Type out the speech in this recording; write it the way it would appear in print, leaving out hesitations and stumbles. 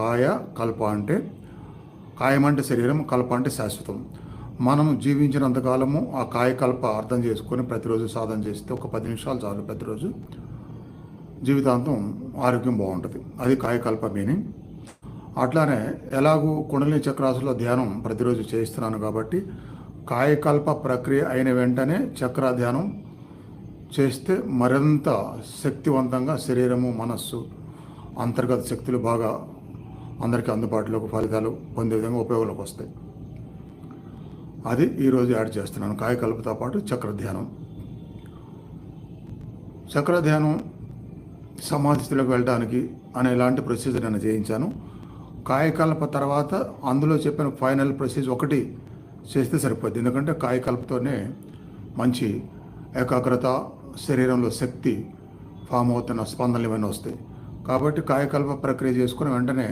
కాయ కల్ప అంటే కాయం అంటే శరీరం, కల్ప అంటే శాశ్వతం. మనం జీవించినంతకాలము ఆ కాయకల్ప అర్థం చేసుకొని ప్రతిరోజు సాధన చేస్తే ఒక 10 నిమిషాలు చాలు, ప్రతిరోజు జీవితాంతం ఆరోగ్యం బాగుంటుంది. అది కాయకల్ప మీనింగ్. అట్లానే ఎలాగూ కుండలిని చక్రాసులో ధ్యానం ప్రతిరోజు చేయిస్తున్నాను కాబట్టి కాయకల్ప ప్రక్రియ అయిన వెంటనే చక్ర ధ్యానం చేస్తే మరింత శక్తివంతంగా శరీరము, మనస్సు, అంతర్గత శక్తులు బాగా అందరికీ అందుబాటులోకి ఫలితాలు పొందే విధంగా ఉపయోగంలోకి వస్తాయి. అది ఈరోజు యాడ్ చేస్తున్నాను, కాయకల్పతో పాటు చక్ర ధ్యానం. చక్ర ధ్యానం సమాధి స్థితిలోకి వెళ్ళడానికి అనే ఇలాంటి ప్రొసీజర్ నేను చేయించాను. కాయకల్ప తర్వాత అందులో చెప్పిన ఫైనల్ ప్రొసీజర్ ఒకటి చేస్తే సరిపోద్ది. ఎందుకంటే కాయకల్పతోనే మంచి ఏకాగ్రత, శరీరంలో శక్తి ఫామ్ అవుతున్న స్పందనలు ఇవన్నీ వస్తాయి. కాబట్టి కాయకల్ప ప్రక్రియ చేసుకుని వెంటనే